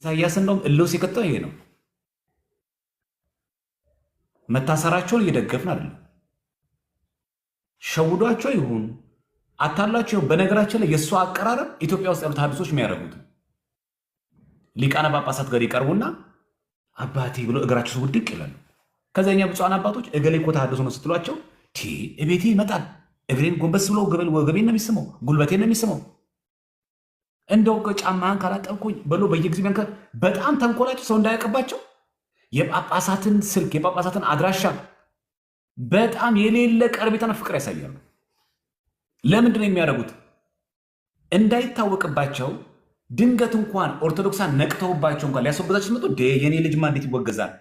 ኢሳያስ እንደውም እልው ሲቀጥለው ይሄ ነው። መታሰራቸውን እየደገፍን አይደለም። ሸውዷቸው ይሁን አታላቸው። በነገራችን ላይ የእሱ አቀራረብ ኢትዮጵያ ውስጥ ያሉት ሀዲሶች የሚያደርጉት ሊቃነ ጳጳሳት ጋር ይቀርቡና አባቴ ብሎ እግራቸው ውድቅ ይላሉ። ከዚያኛ ብፁዓን አባቶች እገሌ እኮ ተሐድሶ ነው ስትሏቸው እቤቴ ይመጣል፣ እግሬን ጎንበስ ብሎ ወገቤን ነው የሚስመው፣ ጉልበቴን ነው የሚስመው፣ እንደው ጫማህን ካላጠብኩኝ ብሎ በየጊዜው በጣም ተንኮላቸው ሰው እንዳያውቅባቸው የጳጳሳትን ስልክ የጳጳሳትን አድራሻ በጣም የሌለ ቀርቤታና ፍቅር ያሳያሉ። ለምንድን ነው የሚያደርጉት? እንዳይታወቅባቸው ድንገት እንኳን ኦርቶዶክሳን ነቅተውባቸው እንኳን ሊያስወግዛቸው ሲመጡ የኔ ልጅማ እንዴት ይወገዛል?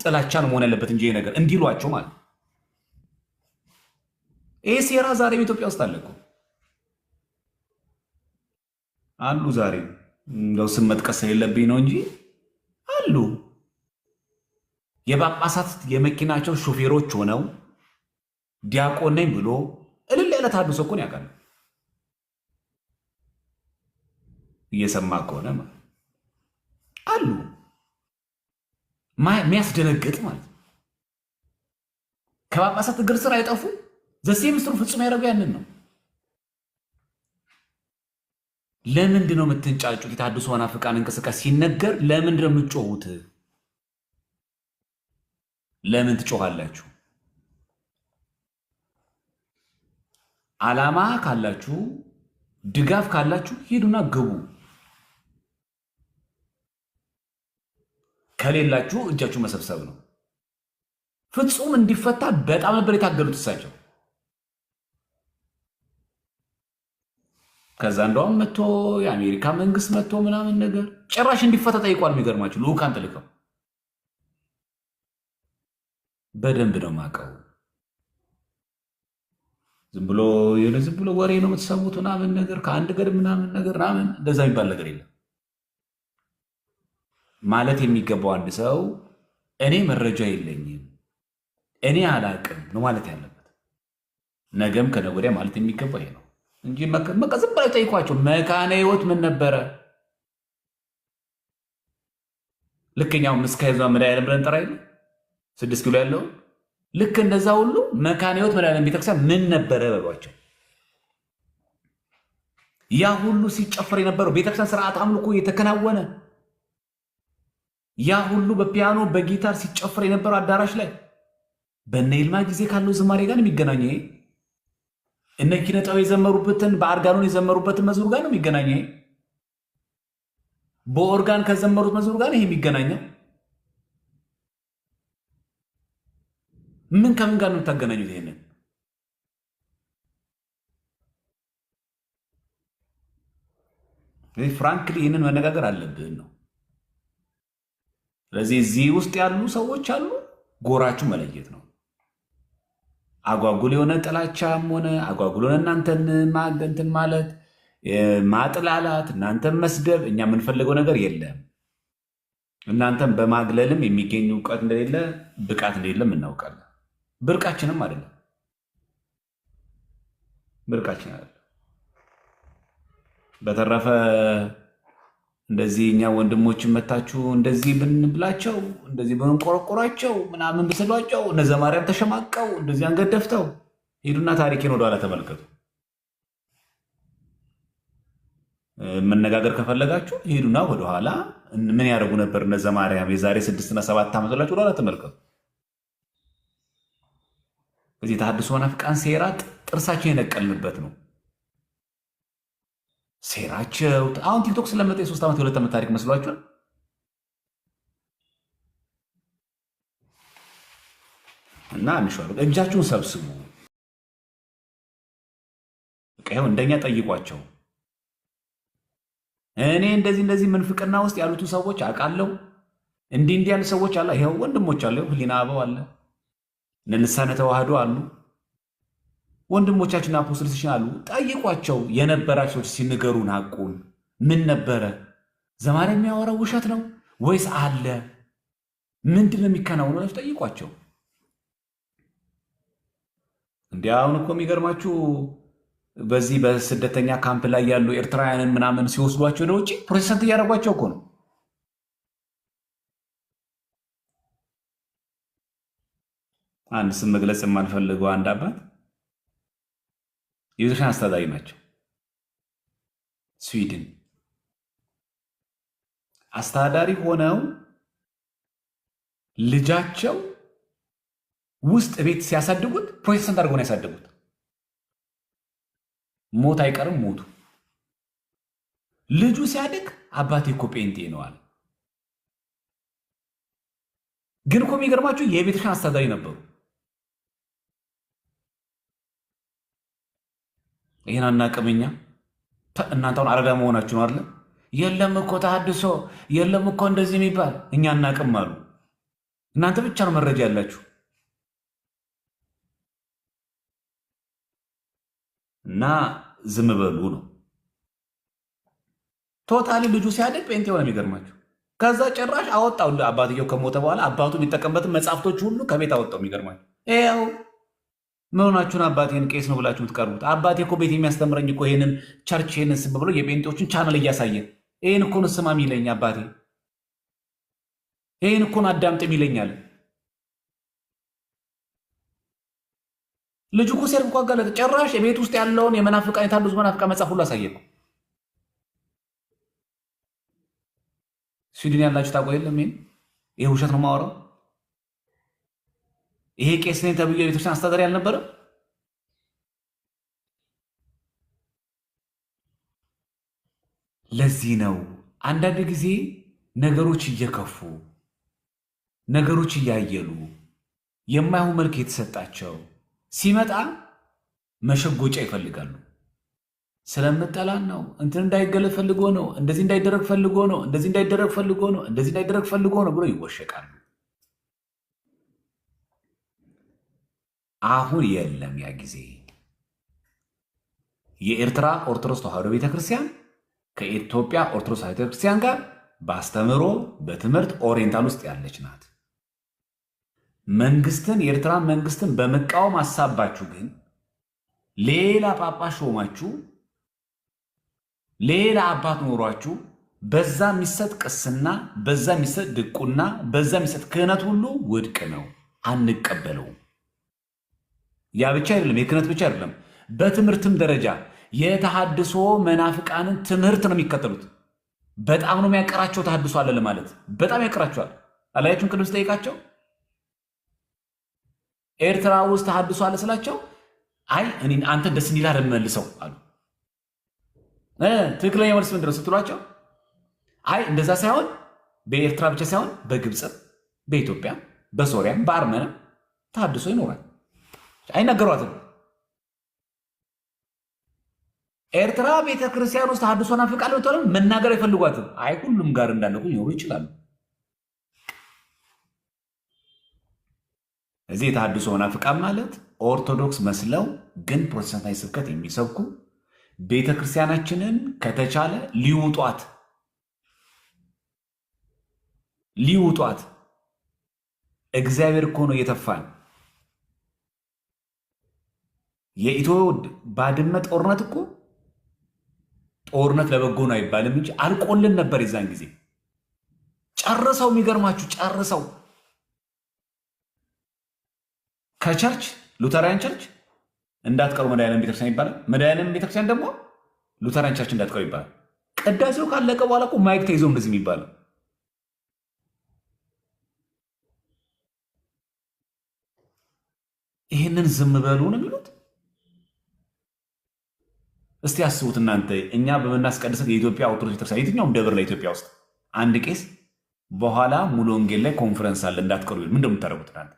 ጥላቻ ነው መሆን ያለበት እንጂ ነገር እንዲሏቸው ማለት። ይህ ሴራ ዛሬም ኢትዮጵያ ውስጥ አለ እኮ አሉ። ዛሬ እንደው ስም መጥቀስ የለብኝ ነው እንጂ አሉ። የጳጳሳት የመኪናቸው ሾፌሮች ሆነው ዲያቆን ነኝ ብሎ እልል ያለ ተሐድሶ እኮ ነው ያውቃል። እየሰማ ከሆነ አሉ። የሚያስደነግጥ ማለት ከጳጳሳት እግር ስር አይጠፉ። ዘሴ ምስሩ ፍጹም ያደረገው ያንን ነው። ለምንድን ነው የምትንጫጩት? የተሐድሶ መናፍቃን እንቅስቃሴ ሲነገር ለምንድን ነው የምትጮሁት? ለምን ትጮኻላችሁ? ዓላማ ካላችሁ ድጋፍ ካላችሁ ሂዱና ግቡ። ከሌላችሁ እጃችሁ መሰብሰብ ነው። ፍጹም እንዲፈታ በጣም ነበር የታገሉት እሳቸው። ከዛ እንደውም መጥቶ የአሜሪካ መንግስት መጥቶ ምናምን ነገር ጭራሽ እንዲፈታ ጠይቋል። የሚገርማችሁ ልዑካን ተልከው በደንብ ነው የማውቀው። ዝም ብሎ ወሬ ነው የምትሰሙት ምናምን ነገር ከአንድ ገድ ምናምን ነገር ምናምን እንደዛ የሚባል ነገር የለም። ማለት የሚገባው አንድ ሰው እኔ መረጃ የለኝም እኔ አላቅም ነው ማለት ያለበት። ነገም ከነገ ወዲያ ማለት የሚገባው ይሄ ነው እንጂ ዝም ብለው ጠይቋቸው። መካነ ሕይወት ምን ነበረ? ልክኛው ምስካየ ኅዙናን መድኃኔዓለም ብለን ጠራ የለ 6 ኪሎ ያለው ልክ እንደዛ ሁሉ መካነ ሕይወት መድኃኔዓለም ቤተክርስቲያን ምን ነበረ በሏቸው። ያ ሁሉ ሲጨፈር የነበረው ቤተክርስቲያን ስርዓት አምልኮ የተከናወነ ያ ሁሉ በፒያኖ በጊታር ሲጨፈር የነበረው አዳራሽ ላይ በእነ ይልማ ጊዜ ካለው ዝማሬ ጋር የሚገናኘ እነ ኪነጣው የዘመሩበትን በአርጋኖን የዘመሩበትን መዝሙር ጋር ነው የሚገናኘ። በኦርጋን ከዘመሩት መዝሙር ጋር ይሄ የሚገናኘው ምን ከምን ጋር ነው የምታገናኙት? ይሄንን ፍራንክሊ ይህንን መነጋገር አለብን ነው። ስለዚህ እዚህ ውስጥ ያሉ ሰዎች አሉ፣ ጎራችሁ መለየት ነው። አጓጉል የሆነ ጥላቻም ሆነ አጓጉል ሆነ እናንተን ማገንትን ማለት ማጥላላት፣ እናንተን መስደብ እኛ የምንፈልገው ነገር የለም። እናንተን በማግለልም የሚገኝ እውቀት እንደሌለ ብቃት እንደሌለም እናውቃለን። ብርቃችንም አይደለም ብርቃችን አይደለም። በተረፈ እንደዚህ እኛ ወንድሞችን መታችሁ እንደዚህ ብንብላቸው እንደዚህ ብንቆረቆራቸው ምናምን ብስሏቸው እነ ዘማርያም ተሸማቀው እንደዚህ አንገት ደፍተው ሄዱና ታሪኬን ወደኋላ ተመልከቱ። መነጋገር ከፈለጋችሁ ሄዱና ወደኋላ ምን ያደርጉ ነበር እነ ዘማርያም የዛሬ 6 እና 7 ዓመት ብላችሁ ወደኋላ ተመልከቱ። በዚህ ተሐድሶ መናፍቃን ሴራ ጥርሳችን የነቀልንበት ነው ሴራቸው። አሁን ቲክቶክ ስለመጣ የ3 ዓመት የ2 ዓመት ታሪክ መስሏችኋል? እና አንሿል እጃችሁን ሰብስቡ። ይኸው እንደኛ ጠይቋቸው። እኔ እንደዚህ ምንፍቅና ውስጥ ያሉትን ሰዎች አውቃለሁ። እንዲህ ያሉ ሰዎች አለ። ይኸው ወንድሞች አለ፣ ህሊና አበው አለ፣ እነ ልሳነ ተዋህዶ አሉ፣ ወንድሞቻችን አፖስትልስሽን አሉ። ጠይቋቸው። የነበራቸው ሰዎች ሲነገሩን ሐቁን ምን ነበረ? ዘማርያም የሚያወራው ውሸት ነው ወይስ አለ? ምንድን ነው የሚከናወኑ? ላይ ጠይቋቸው። እንዲያውን እኮ የሚገርማችሁ በዚህ በስደተኛ ካምፕ ላይ ያሉ ኤርትራውያንን ምናምን ሲወስዷቸው ወደ ውጭ ፕሮቴስታንት እያደረጓቸው እኮ ነው። አንድ ስም መግለጽ የማልፈልገው አንድ አባት የቤተክርስቲያን አስተዳዳሪ ናቸው። ስዊድን አስተዳዳሪ ሆነው ልጃቸው ውስጥ ቤት ሲያሳድጉት ፕሮቴስታንት አድርገው ነው ያሳደጉት። ሞት አይቀርም ሞቱ። ልጁ ሲያድግ አባቴ እኮ ጴንጤ ነው አለ። ግን እኮ የሚገርማችሁ የቤተክርስቲያን አስተዳዳሪ ነበሩ። ይህን አናቅም እኛ። እናንተ አሁን አረዳ መሆናችሁ ነው አለ። የለም እኮ ተሐድሶ፣ የለም እኮ እንደዚህ የሚባል እኛ አናቅም አሉ። እናንተ ብቻ ነው መረጃ ያላችሁ። እና ዝም በሉ ነው። ቶታሊ ልጁ ሲያድግ ጴንጤ ሆነ። የሚገርማችሁ ከዛ ጭራሽ አወጣው። አባትየው ከሞተ በኋላ አባቱ የሚጠቀምበትን መጽሐፍቶች ሁሉ ከቤት አወጣው። የሚገርማችሁ ይኸው ምን ሆናችሁን አባቴን ቄስ ነው ብላችሁ የምትቀርቡት? አባቴ እኮ ቤት የሚያስተምረኝ እኮ ይሄንን ቸርች ይሄንን ስም ብሎ የጴንጤዎችን ቻናል እያሳየ ይሄን እኮ ነው ስማ የሚለኝ አባቴ፣ ይሄን እኮ ነው አዳምጥ ይለኛል። ልጁ እኮ ሲያድግ እኮ አጋለጠ። ጭራሽ የቤት ውስጥ ያለውን የመናፍቃን የታደሱ መናፍቃን መጽሐፍ ሁሉ አሳየኩ። ስዊድን ያላችሁ ታውቁ የለም? ይሄ ውሸት ነው የማወራው። ይሄ ቄስ ነኝ ተብዬ የቤተክርስቲያን አስተዳዳሪ አልነበረም? ለዚህ ነው አንዳንድ ጊዜ ነገሮች እየከፉ ነገሮች እያየሉ የማይሆን መልክ የተሰጣቸው ሲመጣ መሸጎጫ ይፈልጋሉ። ስለምጠላን ነው፣ እንትን እንዳይገለጥ ፈልጎ ነው፣ እንደዚህ እንዳይደረግ ፈልጎ ነው፣ እንደዚህ እንዳይደረግ ፈልጎ ነው፣ እንደዚህ እንዳይደረግ ፈልጎ ነው ብሎ ይወሸቃሉ። አሁን የለም ያ ጊዜ። የኤርትራ ኦርቶዶክስ ተዋሕዶ ቤተክርስቲያን ከኢትዮጵያ ኦርቶዶክስ ቤተክርስቲያን ጋር በአስተምህሮ በትምህርት ኦሪየንታል ውስጥ ያለች ናት። መንግስትን የኤርትራ መንግስትን በመቃወም አሳባችሁ ግን ሌላ ጳጳስ ሾማችሁ፣ ሌላ አባት ኖሯችሁ በዛ የሚሰጥ ቅስና፣ በዛ የሚሰጥ ድቁና፣ በዛ የሚሰጥ ክህነት ሁሉ ውድቅ ነው፣ አንቀበለውም። ያ ብቻ አይደለም፣ የክህነት ብቻ አይደለም፣ በትምህርትም ደረጃ የተሐድሶ መናፍቃንን ትምህርት ነው የሚከተሉት። በጣም ነው የሚያቀራቸው። ተሐድሶ አለ ለማለት በጣም ያቀራቸዋል። አላያችሁም? ቅድም ስጠይቃቸው ኤርትራ ውስጥ ተሐድሶ አለ ስላቸው አይ እኔ አንተ ደስ እንዲላ መልሰው አሉ። ትክክለኛ መልስ ምንድን ነው ስትሏቸው አይ እንደዛ ሳይሆን በኤርትራ ብቻ ሳይሆን በግብፅም፣ በኢትዮጵያም፣ በሶሪያም፣ በአርመንም ተሐድሶ ይኖራል። አይናገሯትም። ኤርትራ ቤተክርስቲያን ውስጥ ተሐድሶ ናፍቃለሁ ተብለው መናገር አይፈልጓትም። አይ ሁሉም ጋር እንዳለ ሊኖሩ ይችላሉ። እዚህ የተሐድሶ ናፍቃን ማለት ኦርቶዶክስ መስለው ግን ፕሮቴስታንታዊ ስብከት የሚሰብኩ ቤተክርስቲያናችንን ከተቻለ ሊውጧት እግዚአብሔር እኮ ነው የተፋን። የኢትዮ ባድመ ጦርነት እኮ ጦርነት ለበጎ ነው አይባልም እንጂ አልቆልን ነበር። የዛን ጊዜ ጨርሰው፣ የሚገርማችሁ ጨርሰው ከቸርች ሉተራን ቸርች እንዳትቀሩ መድኃኔዓለም ቤተክርስቲያን ይባላል። መድኃኔዓለም ቤተክርስቲያን ደግሞ ሉተራን ቸርች እንዳትቀሩ ይባላል። ቅዳሴው ካለቀ በኋላ እኮ ማይክ ተይዞ እንደዚህ የሚባለው ይህንን ዝም በሉ ነው የሚሉት። እስቲ አስቡት እናንተ። እኛ በምናስቀድሰት የኢትዮጵያ ኦርቶዶክስ ቤተክርስቲያን የትኛውም ደብር ላይ ኢትዮጵያ ውስጥ አንድ ቄስ በኋላ ሙሉ ወንጌል ላይ ኮንፈረንስ አለ እንዳትቀሩ ይል ምን እንደምታደርጉት እናንተ?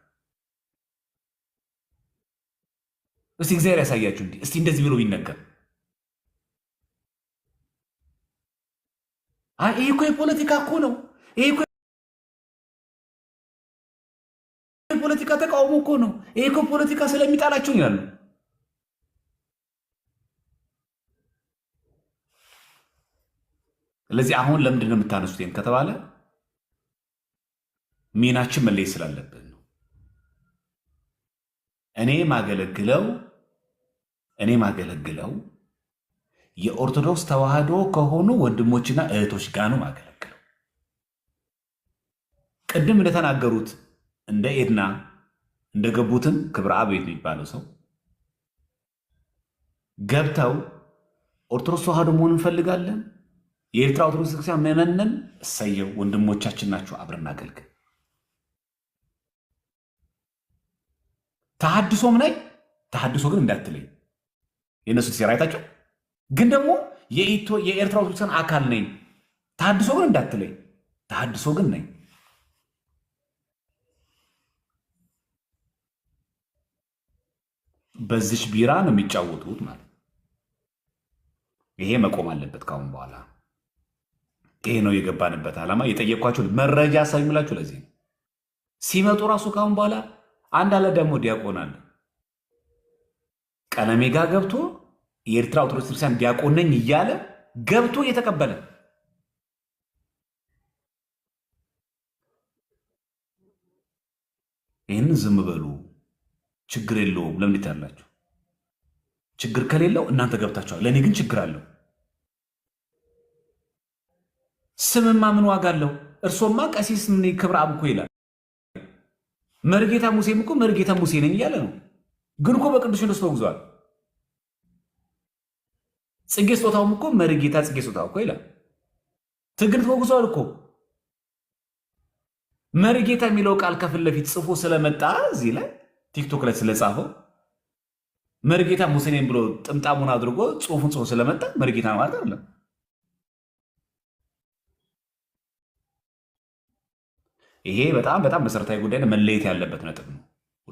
እስቲ እግዚአብሔር ያሳያችሁ። እንዲህ እስቲ እንደዚህ ብሎ ቢነገር ይሄ እኮ የፖለቲካ እኮ ነው፣ ይሄ እኮ የፖለቲካ ተቃውሞ እኮ ነው፣ ይሄ እኮ ፖለቲካ ስለሚጣላቸው ይላሉ። ስለዚህ አሁን ለምንድን ነው የምታነሱት ከተባለ ሚናችን መለየት ስላለብን ነው። እኔ ማገለግለው የኦርቶዶክስ ተዋህዶ ከሆኑ ወንድሞችና እህቶች ጋር ነው ማገለግለው። ቅድም እንደተናገሩት እንደ ኤድና እንደገቡትን ክብረ አብ የሚባለው ሰው ገብተው ኦርቶዶክስ ተዋህዶ መሆን እንፈልጋለን፣ የኤርትራ ኦርቶዶክስ ቤተክርስቲያን ምዕመናን እሰየው፣ ወንድሞቻችን ናቸው፣ አብረን አገልግል። ተሐድሶም ላይ ተሐድሶ ግን እንዳትለኝ፣ የእነሱ ሴራ አይታቸው። ግን ደግሞ የኤርትራ ኦርቶዶክስ አካል ነኝ፣ ተሐድሶ ግን እንዳትለኝ፣ ተሐድሶ ግን ነኝ። በዚች ቢራ ነው የሚጫወቱት ማለት። ይሄ መቆም አለበት ካሁን በኋላ። ይሄ ነው የገባንበት ዓላማ። የጠየኳቸው መረጃ ሳይምላችሁ ለዚህ ነው። ሲመጡ ራሱ ካሁን በኋላ አንድ አለ ደግሞ ዲያቆን አለ ቀለሜ ጋር ገብቶ የኤርትራ ኦርቶዶክስ ክርስቲያን ዲያቆን ነኝ እያለ ገብቶ እየተቀበለ ይህንን ዝም በሉ፣ ችግር የለውም። ለምን ይታላችሁ? ችግር ከሌለው እናንተ ገብታችኋል። ለእኔ ግን ችግር አለው። ስምማ ምን ዋጋ አለው? እርሶማ ቀሲስ ምን ክብረ አብ እኮ ይላል። መርጌታ ሙሴም እኮ መርጌታ ሙሴ ነኝ እያለ ነው። ግን እኮ በቅዱስ ሲኖዶስ ተወግዟል። ጽጌ ስጦታውም እኮ መርጌታ ጽጌ ስጦታው እኮ ይላል። ትግል ተወግዟል እኮ። መርጌታ የሚለው ቃል ከፊት ለፊት ጽፎ ስለመጣ እዚህ ላይ ቲክቶክ ላይ ስለጻፈው መርጌታ ሙሴ ነኝ ብሎ ጥምጣሙን አድርጎ ጽሁፉን ጽፎ ስለመጣ መርጌታ ማለት አይደለም። ይሄ በጣም በጣም መሰረታዊ ጉዳይ መለየት ያለበት ነጥብ ነው።